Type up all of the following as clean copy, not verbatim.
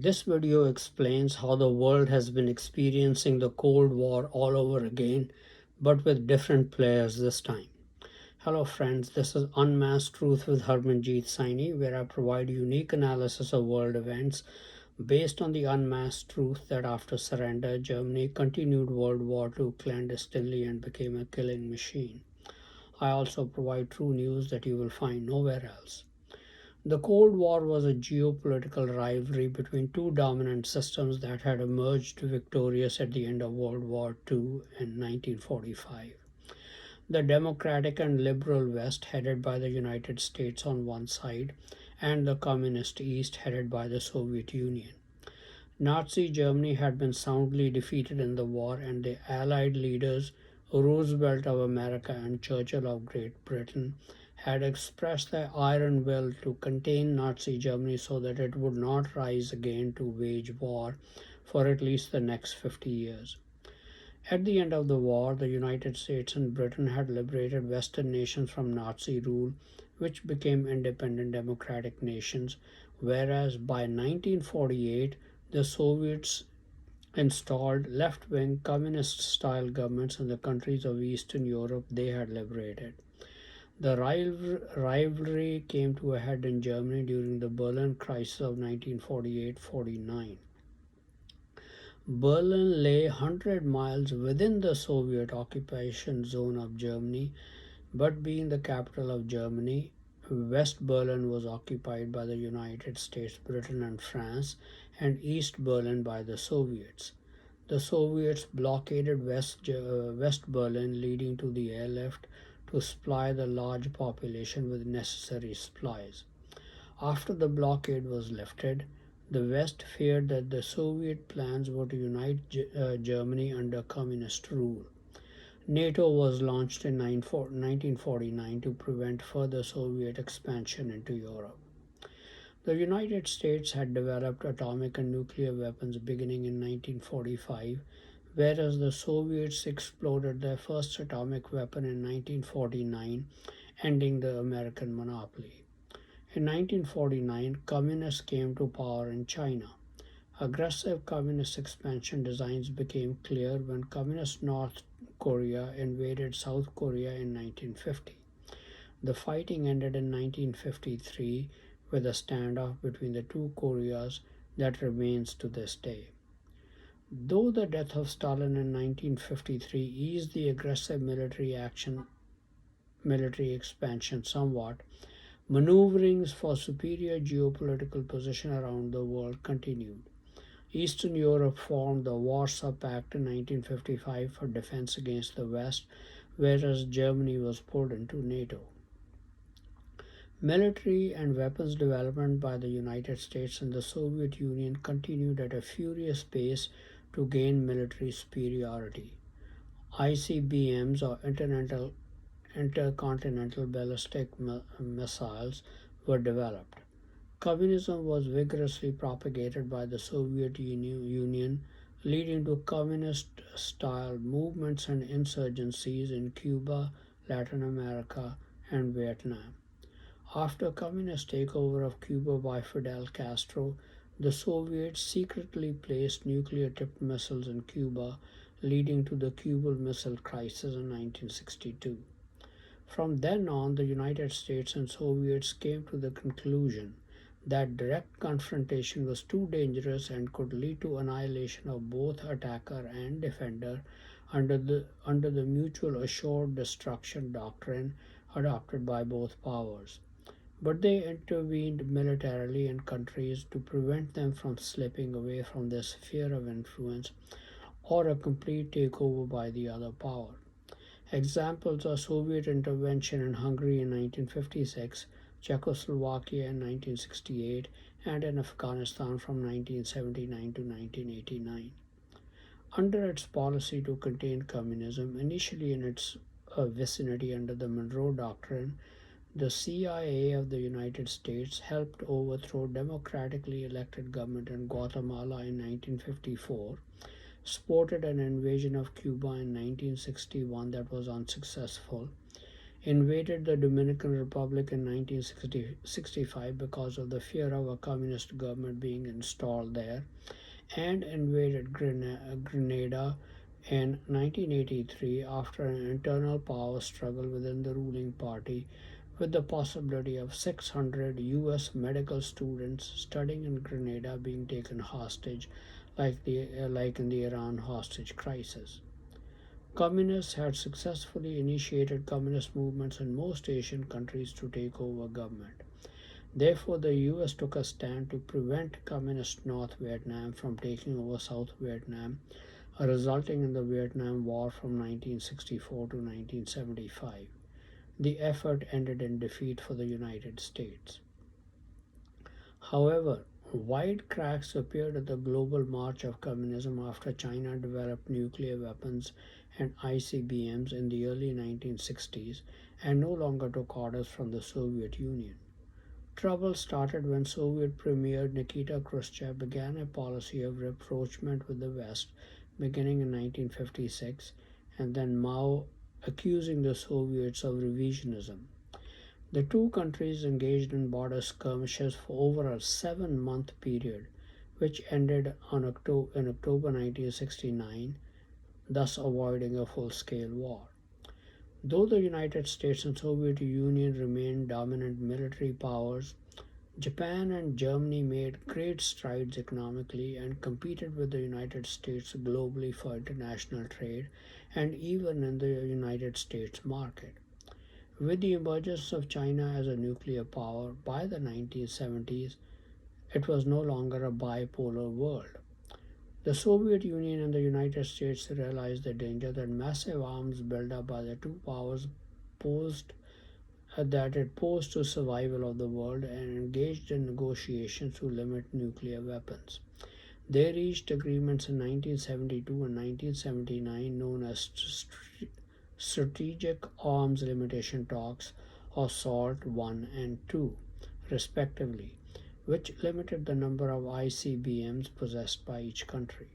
This video explains how the world has been experiencing the Cold War all over again, but with different players this time. Hello friends, this is Unmasked Truth with Harmanjit Saini, where I provide unique analysis of world events based on the unmasked truth that after surrender, Germany continued World War II clandestinely and became a killing machine. I also provide true news that you will find nowhere else. The Cold War was a geopolitical rivalry between two dominant systems that had emerged victorious at the end of World War II in 1945. The democratic and liberal West, headed by the United States on one side, and the communist East, headed by the Soviet Union. Nazi Germany had been soundly defeated in the war, and the Allied leaders, Roosevelt of America and Churchill of Great Britain, had expressed their iron will to contain Nazi Germany so that it would not rise again to wage war for at least the next 50 years. At the end of the war, the United States and Britain had liberated Western nations from Nazi rule, which became independent democratic nations, whereas by 1948, the Soviets installed left wing communist style governments in the countries of Eastern Europe they had liberated. The rivalry came to a head in Germany during the Berlin crisis of 1948 49. Berlin lay 100 miles within the Soviet occupation zone of Germany, but being the capital of Germany, West Berlin was occupied by the United States, Britain, and France, and East Berlin by the Soviets. The Soviets blockaded West Berlin, leading to the airlift to supply the large population with necessary supplies. After the blockade was lifted, the West feared that the Soviet plans were to unite Germany under communist rule. NATO was launched in 1949 to prevent further Soviet expansion into Europe. The United States had developed atomic and nuclear weapons beginning in 1945, whereas the Soviets exploded their first atomic weapon in 1949, ending the American monopoly. In 1949, communists came to power in China. Aggressive communist expansion designs became clear when Communist North Korea invaded South Korea in 1950. The fighting ended in 1953 with a standoff between the two Koreas that remains to this day. Though the death of Stalin in 1953 eased the aggressive military expansion somewhat, maneuverings for superior geopolitical position around the world continued. Eastern Europe formed the Warsaw Pact in 1955 for defense against the West, whereas Germany was pulled into NATO. Military and weapons development by the United States and the Soviet Union continued at a furious pace to gain military superiority. ICBMs, or intercontinental ballistic missiles, were developed. Communism was vigorously propagated by the Soviet Union, leading to communist style movements and insurgencies in Cuba, Latin America, and Vietnam. After communist takeover of Cuba by Fidel Castro, the Soviets secretly placed nuclear tipped missiles in Cuba, leading to the Cuban Missile Crisis in 1962. From then on, the United States and Soviets came to the conclusion that direct confrontation was too dangerous and could lead to annihilation of both attacker and defender under the mutual assured destruction doctrine adopted by both powers. But they intervened militarily in countries to prevent them from slipping away from their sphere of influence or a complete takeover by the other power. Examples are Soviet intervention in Hungary in 1956, Czechoslovakia in 1968, and in Afghanistan from 1979 to 1989. Under its policy to contain communism, initially in its vicinity under the Monroe Doctrine, the CIA of the United States helped overthrow democratically elected government in Guatemala in 1954, supported an invasion of Cuba in 1961 that was unsuccessful, invaded the Dominican Republic in 1965 because of the fear of a communist government being installed there, and invaded Grenada in 1983 after an internal power struggle within the ruling party, with the possibility of 600 US medical students studying in Grenada being taken hostage like in the Iran hostage crisis. Communists had successfully initiated communist movements in most Asian countries to take over government. Therefore, the US took a stand to prevent Communist North Vietnam from taking over South Vietnam, resulting in the Vietnam War from 1964 to 1975. The effort ended in defeat for the United States. However, wide cracks appeared at the global march of communism after China developed nuclear weapons and ICBMs in the early 1960s and no longer took orders from the Soviet Union. Trouble started when Soviet Premier Nikita Khrushchev began a policy of rapprochement with the West beginning in 1956, and then Mao accusing the Soviets of revisionism. The two countries engaged in border skirmishes for over a 7 month period, which ended in October 1969, thus avoiding a full scale war. Though the United States and Soviet Union remained dominant military powers, Japan and Germany made great strides economically and competed with the United States globally for international trade and even in the United States market. With the emergence of China as a nuclear power by the 1970s, it was no longer a bipolar world. The Soviet Union and the United States realized the danger that massive arms buildup by the two powers posed that it posed to survival of the world and engaged in negotiations to limit nuclear weapons. They reached agreements in 1972 and 1979 known as Strategic Arms Limitation Talks, or SALT 1 and 2, respectively, which limited the number of ICBMs possessed by each country.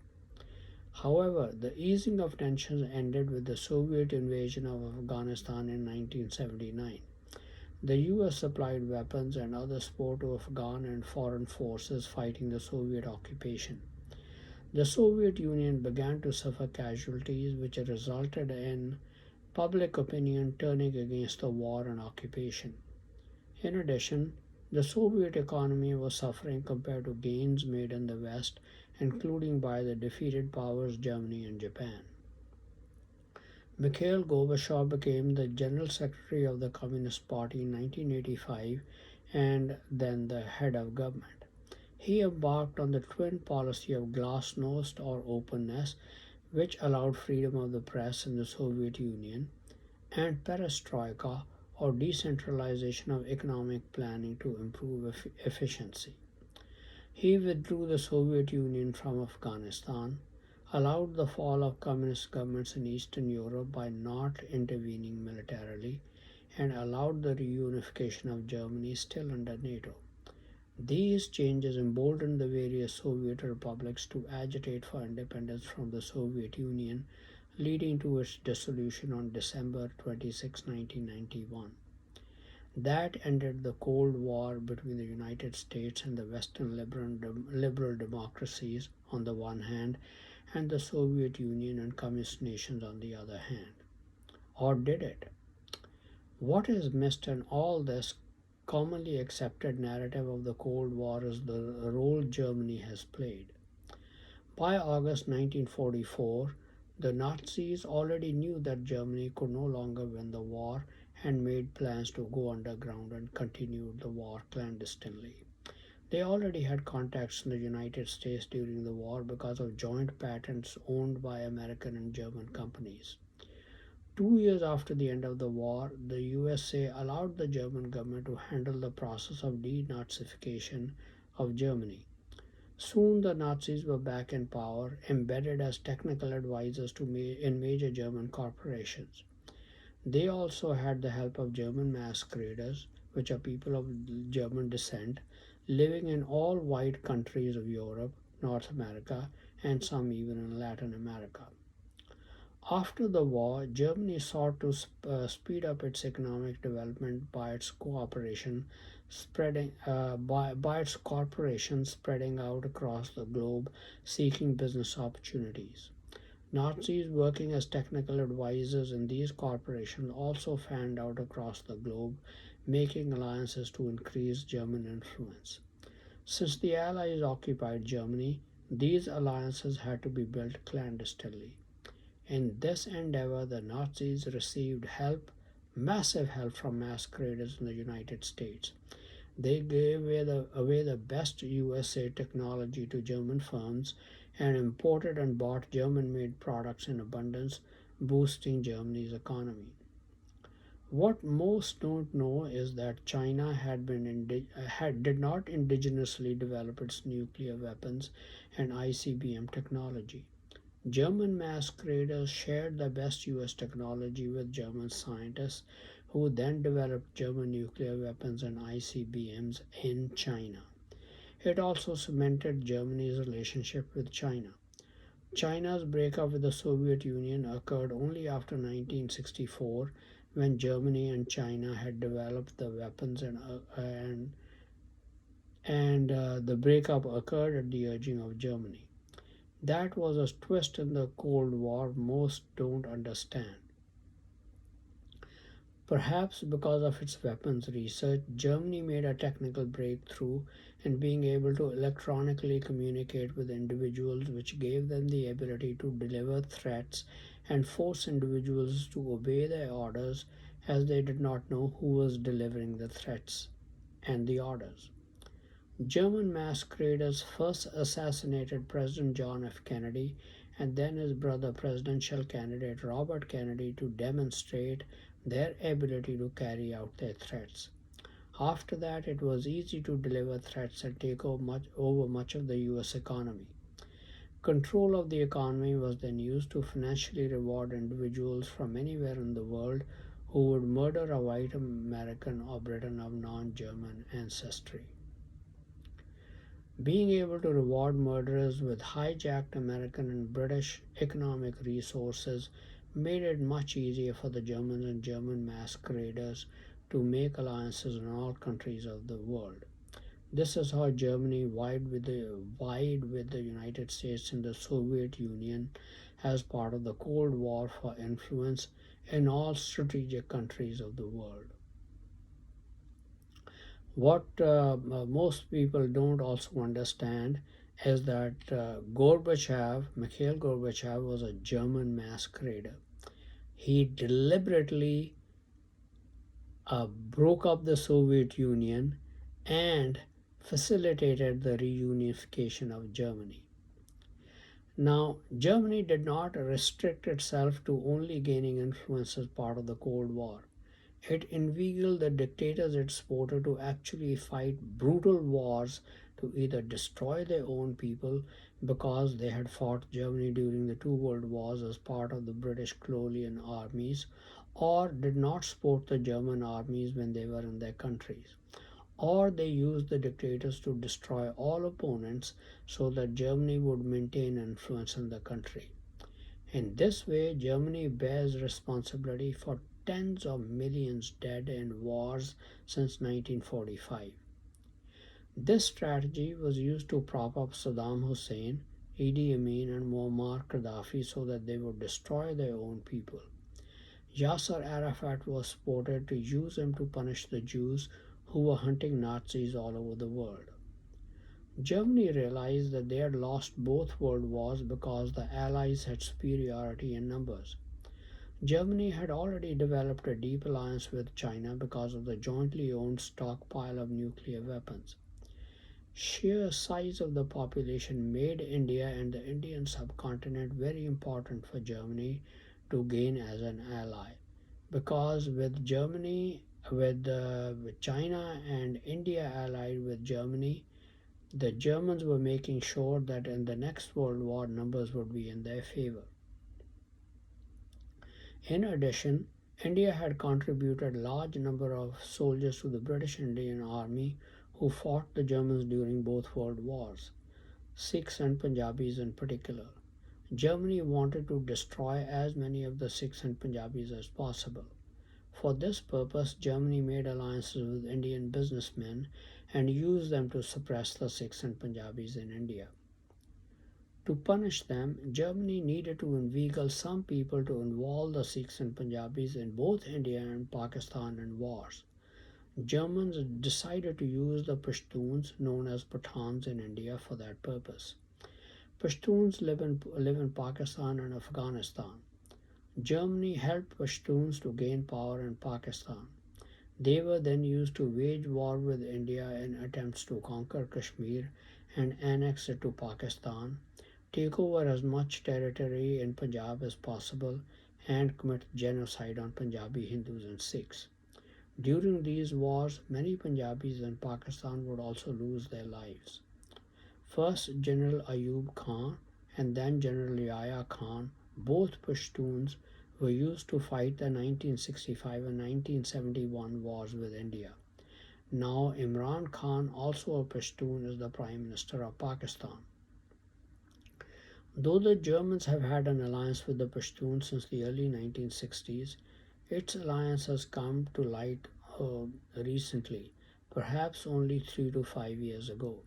However, the easing of tensions ended with the Soviet invasion of Afghanistan in 1979. The US supplied weapons and other support to Afghan and foreign forces fighting the Soviet occupation. The Soviet Union began to suffer casualties, which resulted in public opinion turning against the war and occupation. In addition, the Soviet economy was suffering compared to gains made in the West, including by the defeated powers Germany and Japan. Mikhail Gobershaw became the General Secretary of the Communist Party in 1985 and then the head of government. He embarked on the twin policy of glasnost or openness, which allowed freedom of the press in the Soviet Union, and perestroika or decentralization of economic planning to improve efficiency. He withdrew the Soviet Union from Afghanistan, allowed the fall of communist governments in Eastern Europe by not intervening militarily, and allowed the reunification of Germany still under NATO. These changes emboldened the various Soviet republics to agitate for independence from the Soviet Union, leading to its dissolution on December 26, 1991. That ended the Cold War between the United States and the Western liberal democracies on the one hand, and the Soviet Union and communist nations on the other hand. Or did it? What is missed in all this commonly accepted narrative of the Cold War is the role Germany has played. By August 1944, the Nazis already knew that Germany could no longer win the war and made plans to go underground and continue the war clandestinely. They already had contacts in the United States during the war because of joint patents owned by American and German companies. 2 years after the end of the war, the USA allowed the German government to handle the process of denazification of Germany. Soon the Nazis were back in power, embedded as technical advisors in major German corporations. They also had the help of German masqueraders, which are people of German descent, living in all white countries of Europe, North America, and some even in Latin America. After the war, Germany sought to speed up its economic development by its by its corporations spreading out across the globe, seeking business opportunities. Nazis working as technical advisors in these corporations also fanned out across the globe, making alliances to increase German influence. Since the Allies occupied Germany, these alliances had to be built clandestinely. In this endeavor, the Nazis received help, massive help from masqueraders in the United States. They gave away the best USA technology to German firms and imported and bought German made products in abundance, boosting Germany's economy. What most don't know is that China did not indigenously develop its nuclear weapons and ICBM technology. German masqueraders shared the best US technology with German scientists who then developed German nuclear weapons and ICBMs in China. It also cemented Germany's relationship with China. China's breakup with the Soviet Union occurred only after 1964 when Germany and China had developed the weapons and the breakup occurred at the urging of Germany. That was a twist in the Cold War most don't understand. Perhaps because of its weapons research, Germany made a technical breakthrough in being able to electronically communicate with individuals, which gave them the ability to deliver threats and force individuals to obey their orders as they did not know who was delivering the threats and the orders. German masqueraders first assassinated President John F. Kennedy and then his brother, presidential candidate Robert Kennedy, to demonstrate their ability to carry out their threats. After that, it was easy to deliver threats and take over much of the US economy. Control of the economy was then used to financially reward individuals from anywhere in the world who would murder a white American or Briton of non German ancestry. Being able to reward murderers with hijacked American and British economic resources made it much easier for the Germans and German masqueraders to make alliances in all countries of the world. This is how Germany vied with the United States and the Soviet Union as part of the Cold War for influence in all strategic countries of the world. What most people don't also understand is that Mikhail Gorbachev, was a German masquerader. He deliberately broke up the Soviet Union and facilitated the reunification of Germany. Now, Germany did not restrict itself to only gaining influence as part of the Cold War. It inveigled the dictators it supported to actually fight brutal wars to either destroy their own people because they had fought Germany during the two world wars as part of the British colonial armies, or did not support the German armies when they were in their countries. Or they used the dictators to destroy all opponents so that Germany would maintain influence in the country. In this way, Germany bears responsibility for tens of millions dead in wars since 1945. This strategy was used to prop up Saddam Hussein, Idi Amin, and Muammar Gaddafi so that they would destroy their own people. Yasser Arafat was supported to use him to punish the Jews who were hunting Nazis all over the world. Germany realized that they had lost both world wars because the Allies had superiority in numbers. Germany had already developed a deep alliance with China because of the jointly owned stockpile of nuclear weapons. Sheer size of the population made India and the Indian subcontinent very important for Germany to gain as an ally. Because with China and India allied with Germany, the Germans were making sure that in the next World War numbers would be in their favor. In addition, India had contributed large number of soldiers to the British Indian Army who fought the Germans during both world wars, Sikhs and Punjabis in particular. Germany wanted to destroy as many of the Sikhs and Punjabis as possible. For this purpose, Germany made alliances with Indian businessmen and used them to suppress the Sikhs and Punjabis in India. To punish them, Germany needed to inveigle some people to involve the Sikhs and Punjabis in both India and Pakistan in wars. Germans decided to use the Pashtuns, known as Pathans in India, for that purpose. Pashtuns live in Pakistan and Afghanistan. Germany helped Pashtuns to gain power in Pakistan. They were then used to wage war with India in attempts to conquer Kashmir and annex it to Pakistan, take over as much territory in Punjab as possible, and commit genocide on Punjabi Hindus and Sikhs. During these wars, many Punjabis in Pakistan would also lose their lives. First, General Ayub Khan and then General Yahya Khan, both Pashtuns, were used to fight the 1965 and 1971 wars with India. Now, Imran Khan, also a Pashtun, is the Prime Minister of Pakistan. Though the Germans have had an alliance with the Pashtuns since the early 1960s, its alliance has come to light recently, perhaps only 3 to 5 years ago.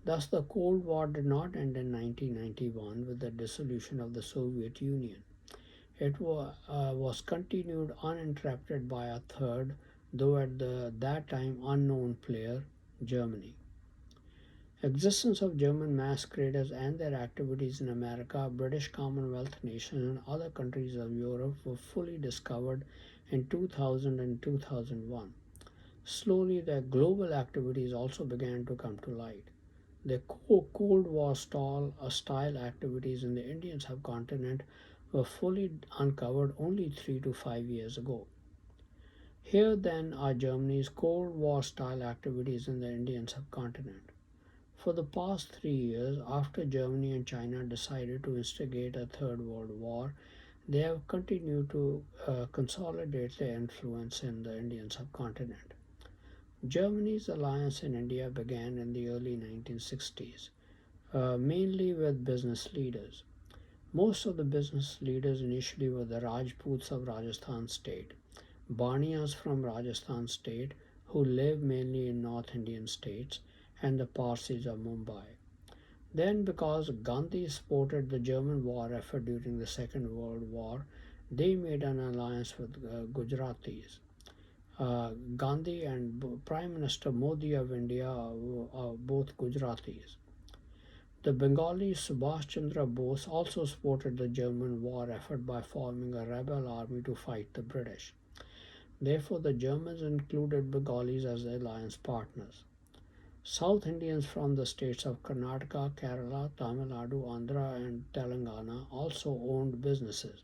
Thus, the Cold War did not end in 1991 with the dissolution of the Soviet Union. It was continued uninterrupted by a third, though at that time unknown player, Germany. Existence of German masqueraders and their activities in America, British Commonwealth nations, and other countries of Europe were fully discovered in 2000 and 2001. Slowly, their global activities also began to come to light. The Cold War style activities in the Indian subcontinent were fully uncovered only 3 to 5 years ago. Here then are Germany's Cold War style activities in the Indian subcontinent. For the past 3 years, after Germany and China decided to instigate a Third World War, they have continued to consolidate their influence in the Indian subcontinent. Germany's alliance in India began in the early 1960s, mainly with business leaders. Most of the business leaders initially were the Rajputs of Rajasthan state, Baniyas from Rajasthan state, who live mainly in North Indian states, and the Parsis of Mumbai. Then, because Gandhi supported the German war effort during the Second World War, they made an alliance with Gujaratis. Gandhi and Prime Minister Modi of India are both Gujaratis. The Bengali Subhash Chandra Bose also supported the German war effort by forming a rebel army to fight the British. Therefore, the Germans included Bengalis as alliance partners. South Indians from the states of Karnataka, Kerala, Tamil Nadu, Andhra, and Telangana also owned businesses.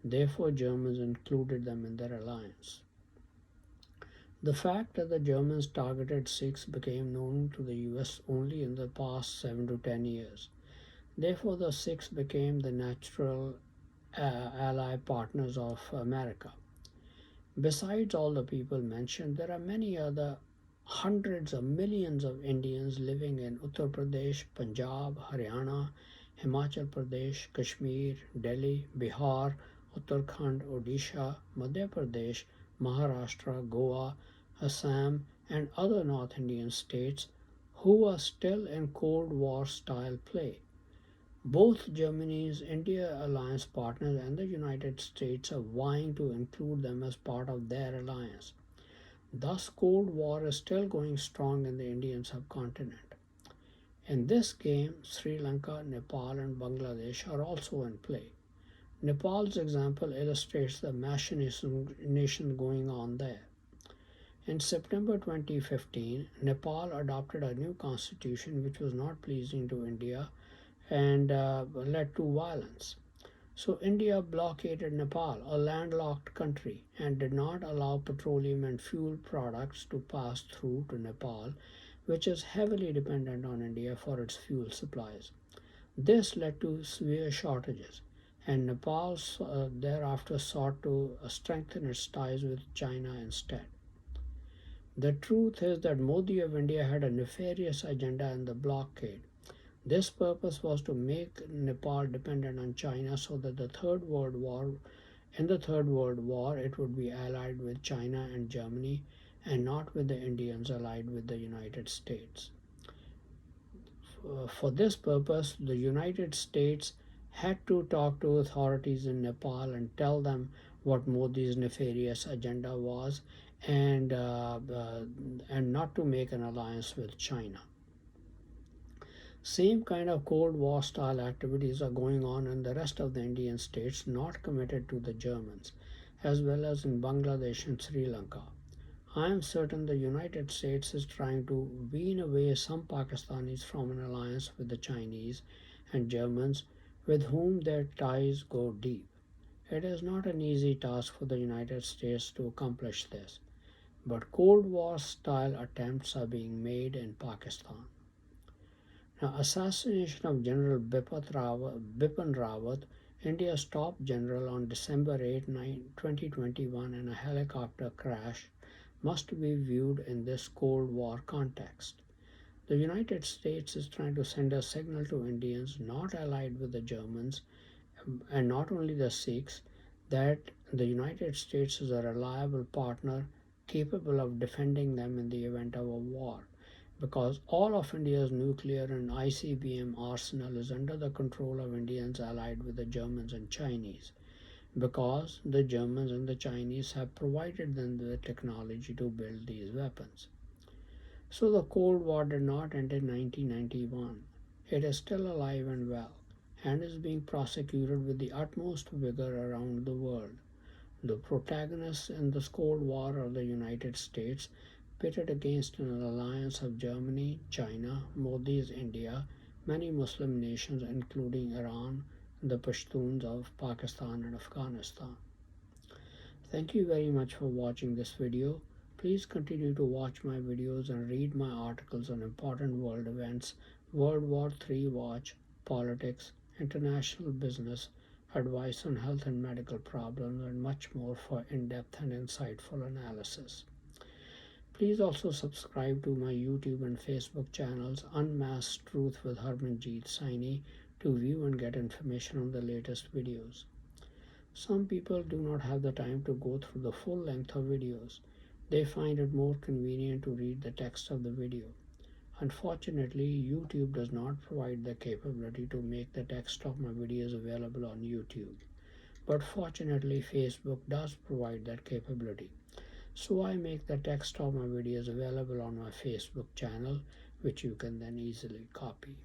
Therefore, Germans included them in their alliance. The fact that the Germans targeted Sikhs became known to the US only in the past 7 to 10 years. Therefore, the Sikhs became the natural ally partners of America. Besides all the people mentioned, there are many other hundreds of millions of Indians living in Uttar Pradesh, Punjab, Haryana, Himachal Pradesh, Kashmir, Delhi, Bihar, Uttarakhand, Odisha, Madhya Pradesh, Maharashtra, Goa, Assam, and other North Indian states who are still in Cold War style play. Both Germany's India alliance partners and the United States are vying to include them as part of their alliance. Thus, Cold War is still going strong in the Indian subcontinent. In this game, Sri Lanka, Nepal, and Bangladesh are also in play. Nepal's example illustrates the machination going on there. In September 2015, Nepal adopted a new constitution which was not pleasing to India and led to violence. So India blockaded Nepal, a landlocked country, and did not allow petroleum and fuel products to pass through to Nepal, which is heavily dependent on India for its fuel supplies. This led to severe shortages, and Nepal thereafter sought to strengthen its ties with China instead. The truth is that Modi of India had a nefarious agenda in the blockade. This purpose was to make Nepal dependent on China so that in the Third World War, it would be allied with China and Germany and not with the Indians allied with the United States. For this purpose, the United States had to talk to authorities in Nepal and tell them what Modi's nefarious agenda was, and and not to make an alliance with China. Same kind of Cold War style activities are going on in the rest of the Indian states not committed to the Germans, as well as in Bangladesh and Sri Lanka. I am certain the United States is trying to wean away some Pakistanis from an alliance with the Chinese and Germans, with whom their ties go deep. It is not an easy task for the United States to accomplish this, but Cold War style attempts are being made in Pakistan. Now, assassination of General Bipin Rawat, India's top general, on December 8, 2021 in a helicopter crash must be viewed in this Cold War context. The United States is trying to send a signal to Indians not allied with the Germans and not only the Sikhs that the United States is a reliable partner capable of defending them in the event of a war, because all of India's nuclear and ICBM arsenal is under the control of Indians allied with the Germans and Chinese, because the Germans and the Chinese have provided them the technology to build these weapons. So the Cold War did not end in 1991. It is still alive and well and is being prosecuted with the utmost vigor around the world. The protagonists in this Cold War are the United States, pitted against an alliance of Germany, China, Modi's India, many Muslim nations including Iran, the Pashtuns of Pakistan and Afghanistan. Thank you very much for watching this video. Please continue to watch my videos and read my articles on important world events, World War III watch, politics, international business, advice on health and medical problems, and much more for in-depth and insightful analysis. Please also subscribe to my YouTube and Facebook channels Unmasked Truth with Harmanjit Saini to view and get information on the latest videos. Some people do not have the time to go through the full length of videos. They find it more convenient to read the text of the video. Unfortunately, YouTube does not provide the capability to make the text of my videos available on YouTube. But fortunately, Facebook does provide that capability. So I make the text of my videos available on my Facebook channel, which you can then easily copy.